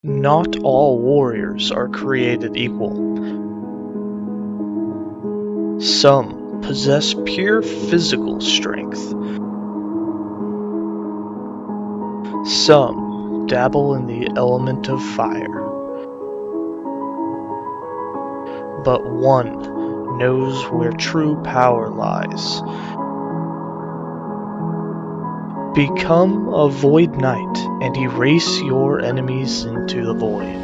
Not all warriors are created equal. Some possess pure physical strength. Some dabble in the element of fire. But one knows where true power lies. Become a Void Knight and erase your enemies into the void.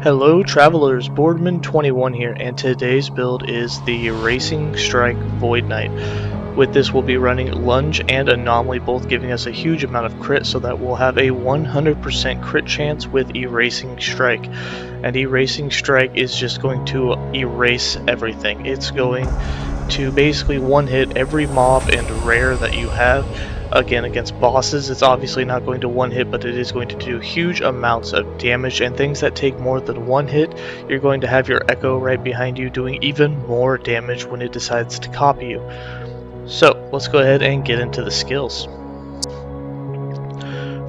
Hello travelers, Boardman21 here, and today's build is the Erasing Strike Void Knight. With this we'll be running Lunge and Anomaly, both giving us a huge amount of crit, so that we'll have a 100% crit chance with Erasing Strike. And Erasing Strike is just going to erase everything. It's going to basically one-hit every mob and rare that you have. Again, against bosses, it's obviously not going to one hit, but it is going to do huge amounts of damage, and things that take more than one hit, you're going to have your Echo right behind you doing even more damage when it decides to copy you. So, let's go ahead and get into the skills.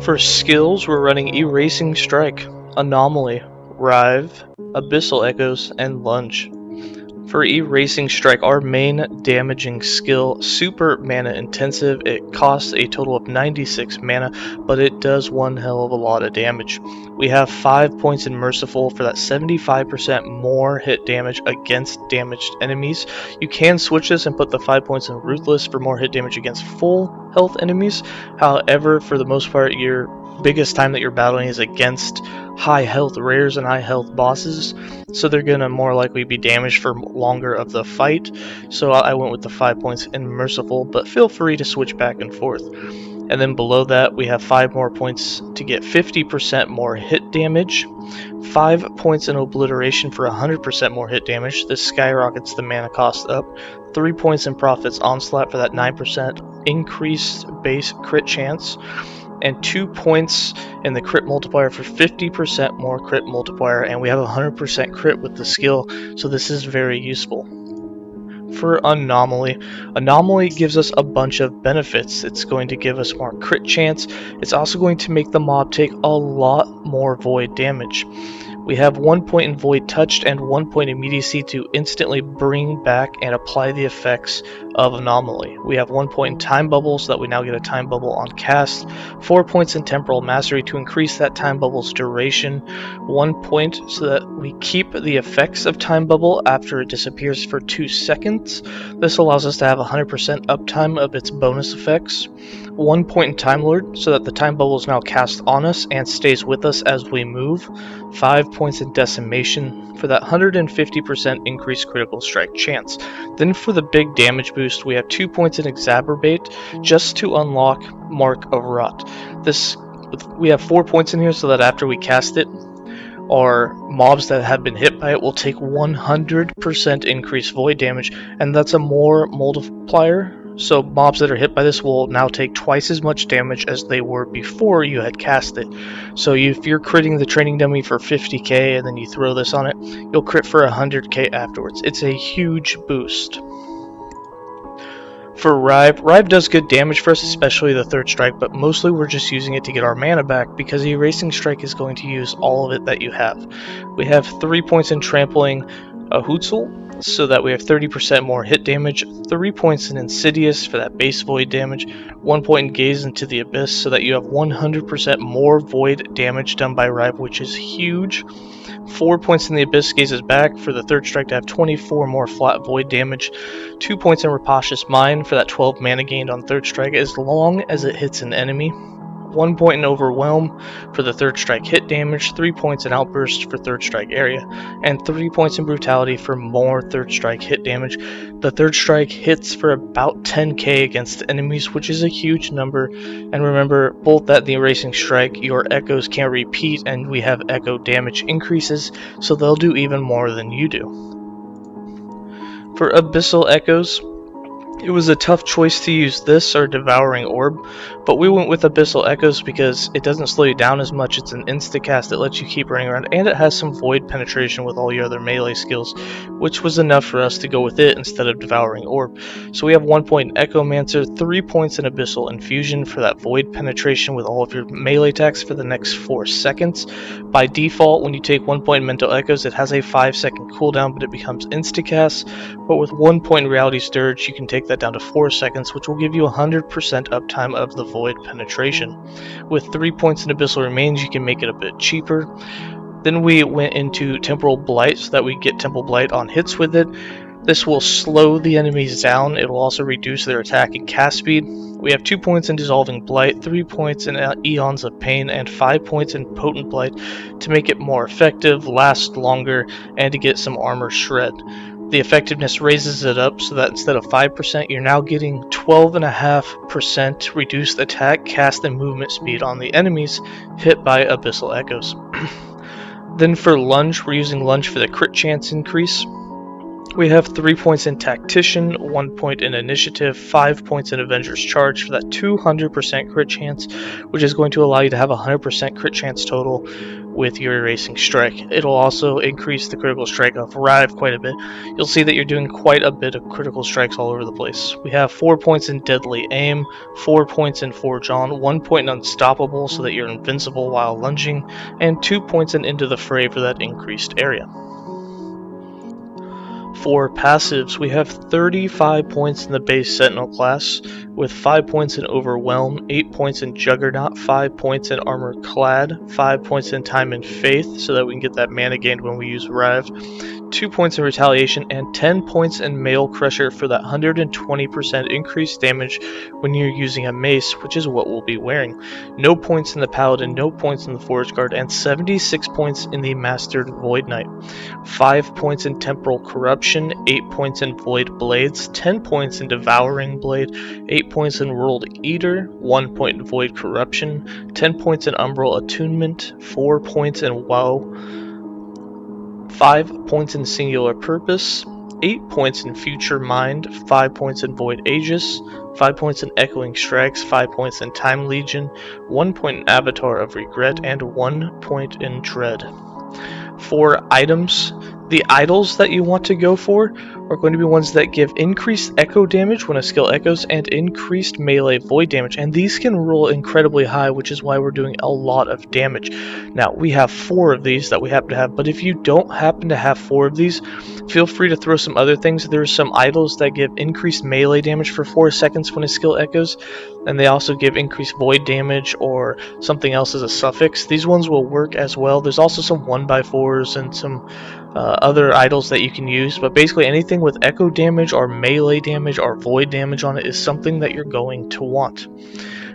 For skills, we're running Erasing Strike, Anomaly, Rive, Abyssal Echoes, and Lunge. For Erasing Strike, our main damaging skill, super mana intensive. It costs a total of 96 mana, but it does one hell of a lot of damage. We have 5 points in Merciful for that 75% more hit damage against damaged enemies. You can switch this and put the 5 points in Ruthless for more hit damage against full health enemies. However, for the most part, your biggest time that you're battling is against high health rares and high health bosses, so they're gonna more likely be damaged for longer of the fight. So I went with the 5 points in Merciful, but feel free to switch back and forth. And then below that we have 5 more points to get 50% more hit damage, 5 points in Obliteration for 100% more hit damage. This skyrockets the mana cost up, 3 points in Prophet's Onslaught for that 9% increased base crit chance, and 2 points in the crit multiplier for 50% more crit multiplier, and we have 100% crit with the skill, so this is very useful. For Anomaly gives us a bunch of benefits. It's going to give us more crit chance. It's also going to make the mob take a lot more void damage. We have 1 point in Void Touched and 1 point immediacy to instantly bring back and apply the effects of Anomaly. We have 1 point in Time Bubble, so that we now get a Time Bubble on cast, 4 points in Temporal Mastery to increase that Time Bubble's duration, 1 point so that we keep the effects of Time Bubble after it disappears for 2 seconds. This allows us to have 100% uptime of its bonus effects, 1 point in Time Lord so that the Time Bubble is now cast on us and stays with us as we move, 5 points in Decimation for that 150% increased critical strike chance. Then for the big damage boost, boost, we have 2 points in Exacerbate just to unlock Mark of Rot. We have 4 points in here so that after we cast it, our mobs that have been hit by it will take 100% increased void damage, and that's a more multiplier. So mobs that are hit by this will now take twice as much damage as they were before you had cast it. So if you're critting the training dummy for 50k and then you throw this on it, you'll crit for 100k afterwards. It's a huge boost. For Rive does good damage for us, especially the third strike, but mostly we're just using it to get our mana back because Erasing Strike is going to use all of it that you have. We have 3 points in Trampling a Hootzel, so that we have 30% more hit damage, 3 points in Insidious for that base void damage, 1 point in Gaze into the Abyss, so that you have 100% more void damage done by Rive, which is huge. 4 points in the Abyss Gazes back for the third strike to have 24 more flat void damage, 2 points in Rapacious Mind for that 12 mana gained on third strike as long as it hits an enemy, 1 point in Overwhelm for the third strike hit damage, 3 points in Outburst for third strike area, and 3 points in Brutality for more third strike hit damage. The third strike hits for about 10k against enemies, which is a huge number, and remember both that the Erasing Strike, your echoes can't repeat, and we have echo damage increases, so they'll do even more than you do. For Abyssal Echoes, it was a tough choice to use this or Devouring Orb, but we went with Abyssal Echoes because it doesn't slow you down as much, it's an insta-cast that lets you keep running around, and it has some void penetration with all your other melee skills, which was enough for us to go with it instead of Devouring Orb. So we have 1 point in Echomancer, 3 points in Abyssal Infusion for that void penetration with all of your melee attacks for the next 4 seconds. By default, when you take 1 point in Mental Echoes, it has a 5-second cooldown, but it becomes insta-cast, but with 1 point in Reality Stirge, you can take that down to 4 seconds, which will give you 100% uptime of the void penetration. With 3 points in Abyssal Remains, you can make it a bit cheaper. Then we went into Temporal Blight so that we get Temporal Blight on hits with it. This will slow the enemies down. It will also reduce their attack and cast speed. We have 2 points in Dissolving Blight, 3 points in Eons of Pain, and 5 points in Potent Blight to make it more effective, last longer, and to get some armor shred. The effectiveness raises it up so that instead of 5%, you're now getting 12.5% reduced attack, cast, and movement speed on the enemies hit by Abyssal Echoes. Then for Lunge, we're using Lunge for the crit chance increase. We have 3 points in Tactician, 1 point in Initiative, 5 points in Avenger's Charge for that 200% crit chance, which is going to allow you to have 100% crit chance total with your Erasing Strike. It'll also increase the critical strike of Rive quite a bit. You'll see that you're doing quite a bit of critical strikes all over the place. We have 4 points in Deadly Aim, 4 points in Forge On, 1 point in Unstoppable so that you're invincible while lunging, and 2 points in Into the Fray for that increased area. For passives, we have 35 points in the base Sentinel class, with 5 points in Overwhelm, 8 points in Juggernaut, 5 points in Armor Clad, 5 points in Time and Faith, so that we can get that mana gained when we use Rive, 2 points in Retaliation, and 10 points in Mail Crusher for that 120% increased damage when you're using a mace, which is what we'll be wearing. No points in the Paladin, no points in the Forest Guard, and 76 points in the Mastered Void Knight. 5 points in Temporal Corruption, 8 points in Void Blades, 10 points in Devouring Blade, 8 points in World Eater, 1 point in Void Corruption, 10 points in Umbral Attunement, 4 points in Woe, 5 points in Singular Purpose, 8 points in Future Mind, 5 points in Void Aegis, 5 points in Echoing Strikes, 5 points in Time Legion, 1 point in Avatar of Regret, and 1 point in Dread. For items, the idols that you want to go for are going to be ones that give increased echo damage when a skill echoes and increased melee void damage, and these can roll incredibly high, which is why we're doing a lot of damage. Now, we have 4 of these that we happen to have, but if you don't happen to have 4 of these, feel free to throw some other things. There's some idols that give increased melee damage for 4 seconds when a skill echoes, and they also give increased void damage or something else as a suffix. These ones will work as well. There's also some 1x4s and some other idols that you can use, but basically anything with echo damage or melee damage or void damage on it is something that you're going to want.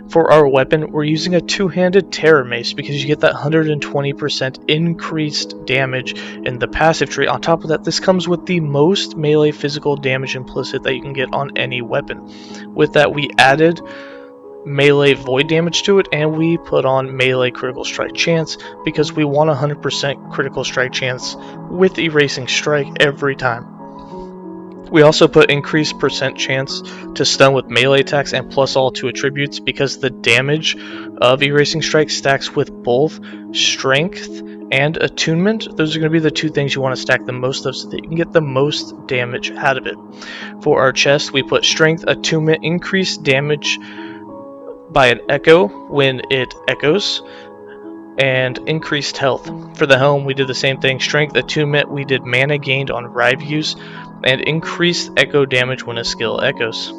For our weapon, we're using a two-handed terror mace because you get that 120% increased damage in the passive tree. On top of that, this comes with the most melee physical damage implicit that you can get on any weapon. With that, we added melee void damage to it, and we put on melee critical strike chance because we want 100% critical strike chance with Erasing Strike every time. We also put increased percent chance to stun with melee attacks and plus all 2 attributes because the damage of Erasing Strike stacks with both strength and attunement. Those are going to be the 2 things you want to stack the most of so that you can get the most damage out of it. For our chest, we put strength, attunement, increased damage by an echo when it echoes, and increased health. For the helm, we did the same thing. Strength, attunement, we did mana gained on Rive use, and increased echo damage when a skill echoes.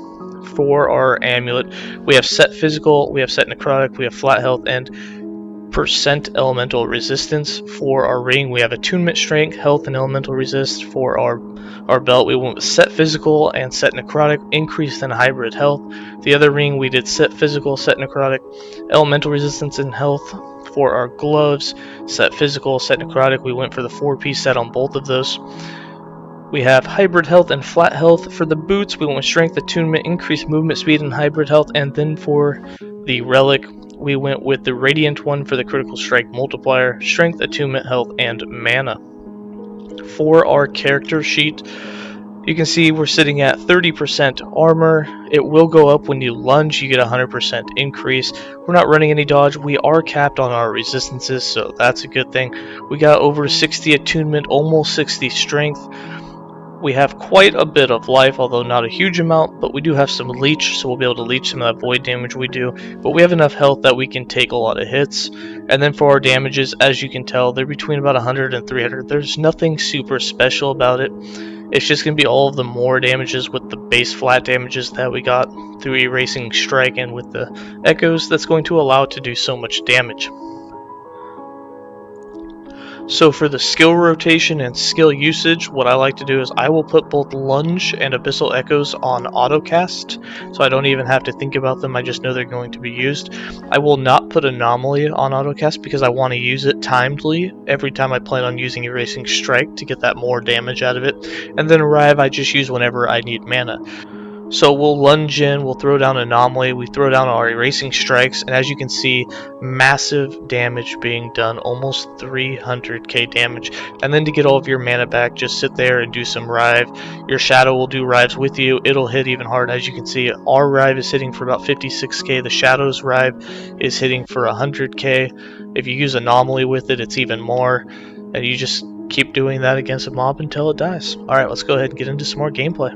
For our amulet, we have set physical, we have set necrotic, we have flat health, and percent elemental resistance. For our ring, we have attunement, strength, health, and elemental resist. For our belt, we went with set physical and set necrotic, increased and hybrid health. The other ring, we did set physical, set necrotic, elemental resistance, and health. For our gloves, set physical, set necrotic, we went for the 4-piece set on both of those. We have hybrid health and flat health. For the boots, we went with strength, attunement, increased movement speed, and hybrid health. And then for the relic, we went with the radiant one for the critical strike multiplier, strength, attunement, health, and mana. For our character sheet, you can see we're sitting at 30% armor. It will go up when you lunge, you get 100% increase. We're not running any dodge. We are capped on our resistances, so that's a good thing. We got over 60 attunement, almost 60 strength. We have quite a bit of life, although not a huge amount, but we do have some leech, so we'll be able to leech some of that void damage we do. But we have enough health that we can take a lot of hits. And then for our damages, as you can tell, they're between about 100 and 300. There's nothing super special about it. It's just going to be all of the more damages with the base flat damages that we got through Erasing Strike and with the Echoes that's going to allow it to do so much damage. So for the skill rotation and skill usage, what I like to do is I will put both Lunge and Abyssal Echoes on autocast, so I don't even have to think about them, I just know they're going to be used. I will not put Anomaly on autocast because I want to use it timely every time I plan on using Erasing Strike to get that more damage out of it. And then Rive I just use whenever I need mana. So we'll lunge in, we'll throw down Anomaly, we throw down our Erasing Strikes, and as you can see, massive damage being done, almost 300k damage. And then to get all of your mana back, just sit there and do some Rive. Your Shadow will do Rives with you, it'll hit even hard. As you can see, our Rive is hitting for about 56k, the Shadow's Rive is hitting for 100k. If you use Anomaly with it, it's even more, and you just keep doing that against a mob until it dies. Alright, let's go ahead and get into some more gameplay.